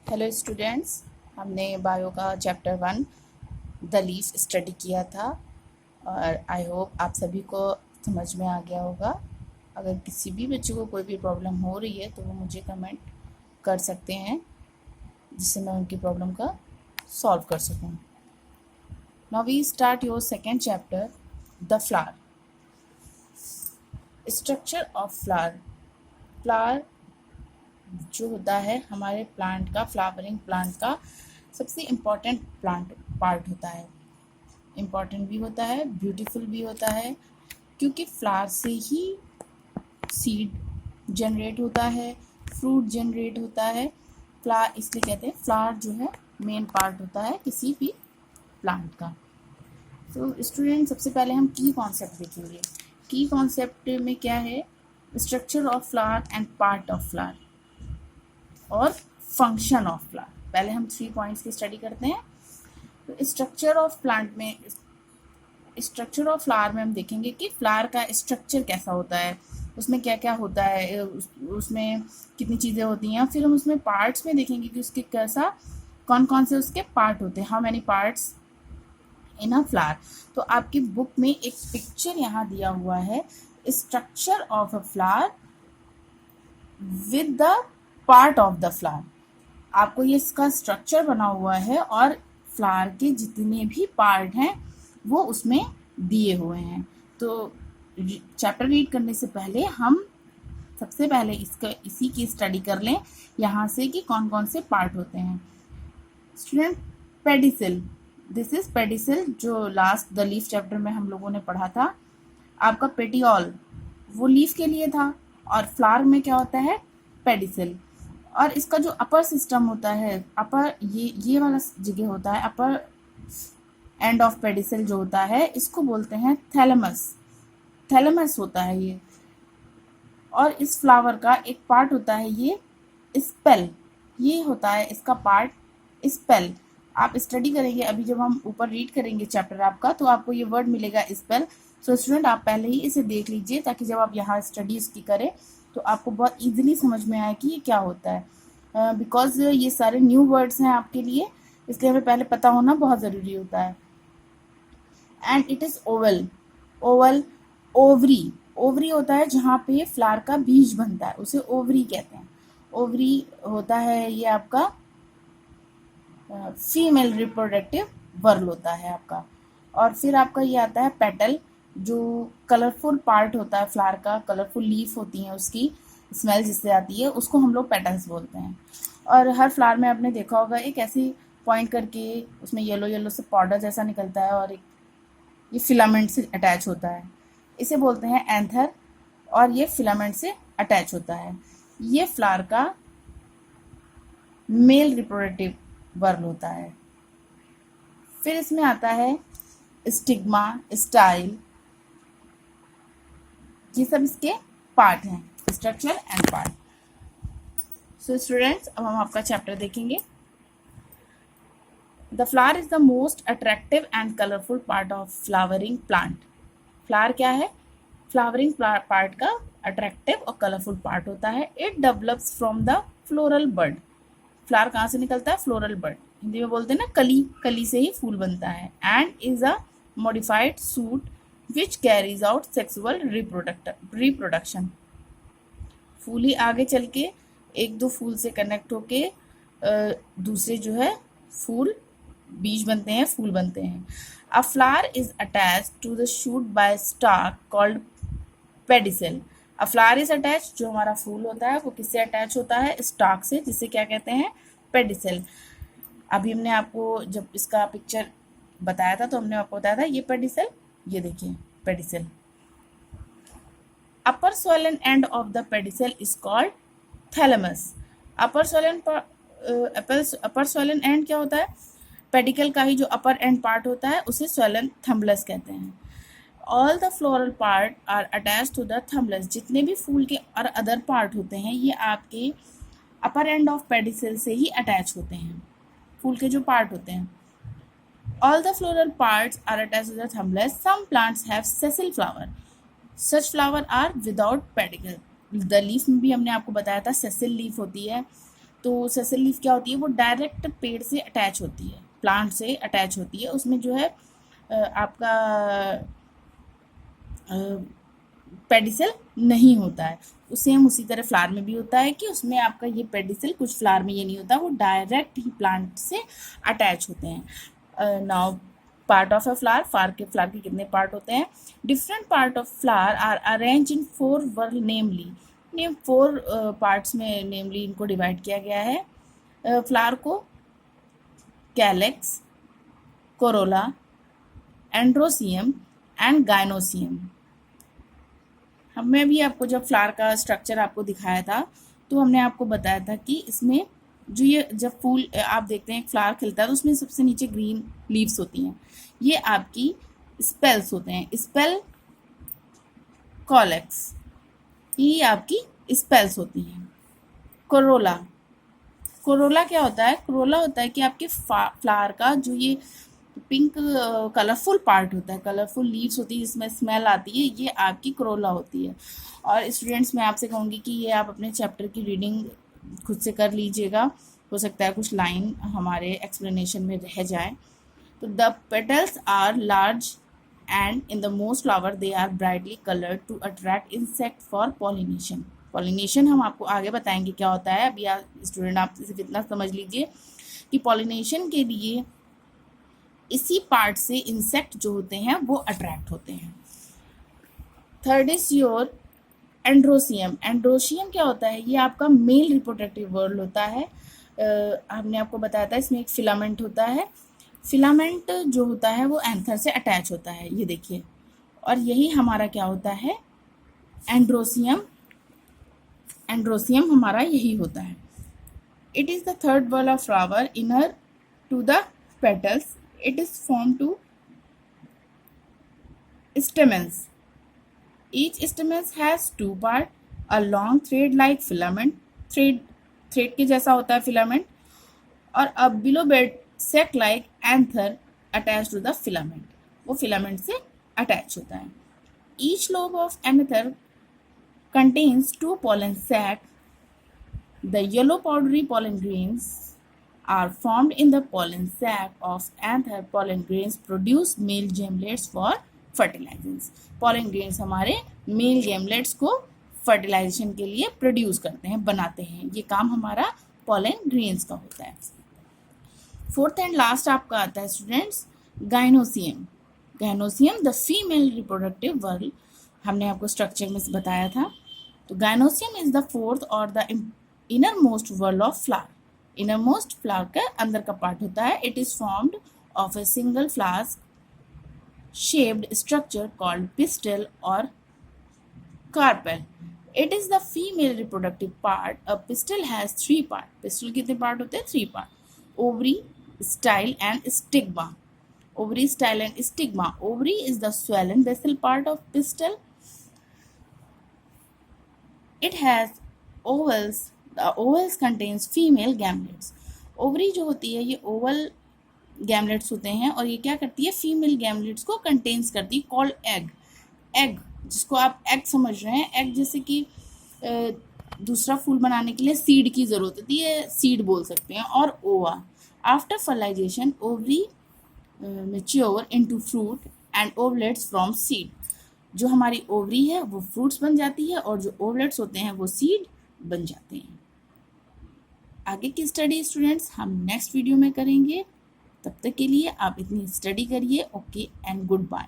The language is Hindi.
हेलो स्टूडेंट्स, हमने बायो का चैप्टर 1 द लीफ स्टडी किया था और आई होप आप सभी को समझ में आ गया होगा। अगर किसी भी बच्चे को कोई भी प्रॉब्लम हो रही है तो वो मुझे कमेंट कर सकते हैं जिससे मैं उनकी प्रॉब्लम का सॉल्व कर सकूं। Now we start your second chapter the flower. Structure of flower. Flower जो होता है हमारे प्लांट का, फ्लावरिंग प्लांट का सबसे इम्पॉर्टेंट प्लांट पार्ट होता है। इम्पॉर्टेंट भी होता है, ब्यूटीफुल भी होता है, क्योंकि फ्लावर से ही सीड जनरेट होता है, फ्रूट जनरेट होता है। फ्लावर इसलिए कहते हैं फ्लावर जो है मेन पार्ट होता है किसी भी प्लांट का। तो स्टूडेंट, सबसे पहले हम की कॉन्सेप्ट देखेंगे। की कॉन्सेप्ट में क्या है? Structure of flower and part of flower और फंक्शन ऑफ फ्लावर। पहले हम 3 पॉइंट्स की स्टडी करते हैं। तो स्ट्रक्चर ऑफ प्लांट में, स्ट्रक्चर ऑफ फ्लावर में हम देखेंगे कि फ्लावर का स्ट्रक्चर कैसा होता है, उसमें क्या क्या होता है, उसमें कितनी चीज़ें होती हैं। फिर हम उसमें पार्ट्स में देखेंगे कि उसके कैसा, कौन कौन से उसके पार्ट होते हैं, how many parts in a flower. तो आपकी बुक में एक पिक्चर यहाँ दिया हुआ है, structure of a flower with the part of the flower. आपको ये इसका स्ट्रक्चर बना हुआ है और फ्लावर के जितने भी पार्ट हैं वो उसमें दिए हुए हैं। तो चैप्टर रीड करने से पहले हम सबसे पहले इसी की स्टडी कर लें यहाँ से कि कौन कौन से पार्ट होते हैं। Student, pedicel, this is pedicel, जो लास्ट द लीफ चैप्टर में हम लोगों ने पढ़ा था। आपका पेटियोल वो लीफ के लिए था और फ्लावर में क्या होता है? पेडिसिल। और इसका जो अपर सिस्टम होता है, अपर ये वाला जगह होता है, अपर एंड ऑफ पेडिसिल जो होता है, इसको बोलते हैं थैलेमस। थैलेमस होता है ये। और इस फ्लावर का एक पार्ट होता है ये स्पेल, ये होता है इसका पार्ट स्पेल। आप स्टडी करेंगे अभी जब हम ऊपर रीड करेंगे चैप्टर आपका, तो आपको ये वर्ड मिलेगा स्पेल। सो स्टूडेंट, आप पहले ही इसे देख लीजिए ताकि जब आप यहाँ स्टडी इसकी करें तो आपको बहुत इजीली समझ में आए कि ये क्या होता है। बिकॉज ये सारे न्यू वर्ड्स हैं आपके लिए, इसलिए हमें पहले पता होना बहुत ज़रूरी होता है। And it is Oval. Oval, ovary, ovary होता है जहाँ पे फ्लावर का बीज बनता है, उसे ओवरी कहते हैं। ओवरी होता है ये आपका फीमेल रिप्रोडक्टिव वर्ल होता है आपका। और फिर आपका ये आता है पेटल, जो कलरफुल पार्ट होता है फ्लावर का, कलरफुल लीफ होती है, उसकी स्मेल जिससे आती है उसको हम लोग पेटल्स बोलते हैं। और हर फ्लावर में आपने देखा होगा एक ऐसी पॉइंट करके उसमें येलो येलो से पाउडर जैसा निकलता है और एक ये फिलामेंट से अटैच होता है, इसे बोलते हैं एंथर, और ये फिलामेंट से अटैच होता है। ये फ्लावर का मेल रिप्रोडक्टिव वर्ल होता है। फिर इसमें आता है स्टिग्मा, स्टाइल, ये सब इसके पार्ट हैं, structure and part. So students, अब हम आपका चैप्टर देखेंगे। The flower is the most attractive and colourful part of flowering plant. Flower क्या है? फ्लावरिंग पार्ट का अट्रैक्टिव और कलरफुल पार्ट होता है। It develops from the floral bud. Flower कहाँ से निकलता है? फ्लोरल बड, हिंदी में बोलते हैं ना कली, कली से ही फूल बनता है। And is a modified shoot which carries out sexual reproduction. फूल ही आगे चल के एक दो फूल से कनेक्ट होके दूसरे जो है फूल, बीज बनते हैं, फूल बनते हैं। A flower is attached to the shoot by stalk called pedicel. A flower is attach, जो हमारा फूल होता है वो किससे अटैच होता है? स्टाक से, जिसे क्या कहते हैं? पेडिसिल। अभी हमने आपको जब इसका पिक्चर बताया था तो हमने आपको बताया था ये पेडिसिल, ये देखिए pedicel. Upper swollen end of the pedicel is called thalamus. Upper swollen and क्या होता है? पेडिकल का ही जो अपर एंड पार्ट होता है उसे swollen थम्बलस कहते हैं। All the floral part are attach to the थम्बलस। जितने भी फूल के और अदर पार्ट होते हैं ये आपके अपर एंड ऑफ पेडिसिल से ही अटैच होते हैं, फूल के जो पार्ट होते हैं। All the floral parts are attached to the thymblus. Some plants have sessile flower. Such flower are without pedicle. The leaf में भी हमने आपको बताया था सेसिल लीफ होती है। तो सेसल लीफ क्या होती है, वो डायरेक्ट पेड़ से अटैच होती है, प्लांट से अटैच होती है, उसमें जो है आपका पेडिसल नहीं होता है। सेम उसी तरह फ्लावर में भी होता है कि उसमें आपका ये पेडिसल, कुछ फ्लावर में ये नहीं होता, वो डायरेक्ट ही प्लांट से अटैच होते हैं। Now part of a flower, flower के कितने पार्ट होते हैं? Different part of flower are arrange in 4 whorl namely, name 4 parts में नेमली इनको डिवाइड किया गया है फ्लावर को। Calyx, corolla, androecium and gynoecium. हमने भी आपको जब फ्लावर का स्ट्रक्चर आपको दिखाया था तो हमने आपको बताया था कि इसमें जो ये जब फूल आप देखते हैं एक फ्लावर खिलता है तो उसमें सबसे नीचे ग्रीन लीव्स होती हैं, ये आपकी स्पेल्स होते हैं, स्पेल कॉलेक्स, ये आपकी स्पेल्स होती हैं। कोरोला, कोरोला क्या होता है? कोरोला होता है कि आपके फ्लावर का जो ये पिंक कलरफुल पार्ट होता है, कलरफुल लीव्स होती है जिसमें स्मेल आती है, ये आपकी कोरोला होती है। और स्टूडेंट्स मैं आपसे कहूँगी कि ये आप अपने चैप्टर की रीडिंग खुद से कर लीजिएगा, हो सकता है कुछ लाइन हमारे एक्सप्लेनेशन में रह जाए। तो the petals are large and in the most flower they are brightly coloured to attract insect for pollination. Pollination हम आपको आगे बताएंगे क्या होता है, अभी स्टूडेंट आप सिर्फ इतना समझ लीजिए कि पॉलिनेशन के लिए इसी पार्ट से इंसेक्ट जो होते हैं वो अट्रैक्ट होते हैं। Third is your androecium. Androecium क्या होता है? ये आपका मेल रिप्रोडक्टिव वर्ल होता है। हमने आपको बताया था इसमें एक फिलामेंट होता है, फिलामेंट जो होता है वो एंथर से अटैच होता है, ये देखिए, और यही हमारा क्या होता है? एंड्रोसियम। एंड्रोसियम हमारा यही होता है। It is the third whorl of flower inner to the petals, it is formed to stamens. Each stamens has 2 parts, a long thread like filament, thread के जैसा होता है filament, और a below bed sac like anther attached to the filament, वो filament से attach होता है। Each lobe of anther contains 2 pollen sac. The yellow powdery pollen grains are formed in the pollen sac of anther. Pollen grains produce male gamelets for fertilization. Pollen grains हमारे male gamelets को fertilization के लिए produce करते हैं, बनाते हैं, ये काम हमारा pollen grains का होता है। फोर्थ एंड लास्ट आपका आता है students gynoecium. Gynoecium the female reproductive whorl, हमने आपको स्ट्रक्चर में बताया था। तो गाइनोसियम इज द फोर्थ और the inner most whorl of flower. Inner most flower का अंदर का पार्ट होता है। It is formed of a single flower shaped structure called pistil और carpel. It is the female reproductive part. A pistil has 3 part. Pistil कितने पार्ट होते हैं? 3 part. Ovary, style and stigma. Ovary, style and stigma. Ovary is the swollen basal part of pistil. It has ovals. The ovals contains female gametes. Ovary जो होती है ये oval gametes होते हैं और ये क्या करती है? फीमेल gametes को contains करती है, called egg. Egg जिसको आप egg समझ रहे हैं, egg जैसे कि दूसरा फूल बनाने के लिए सीड की जरूरत होती है, सीड बोल सकते हैं, और ova. After fertilisation ovary mature into fruit and ovelets from seed. जो हमारी ओवरी है वो फ्रूट्स बन जाती है और जो ओवलेट्स होते हैं वो सीड बन जाते हैं। आगे की स्टडी स्टूडेंट्स हम नेक्स्ट वीडियो में करेंगे। तब तक के लिए आप इतनी स्टडी करिए। Okay and good bye.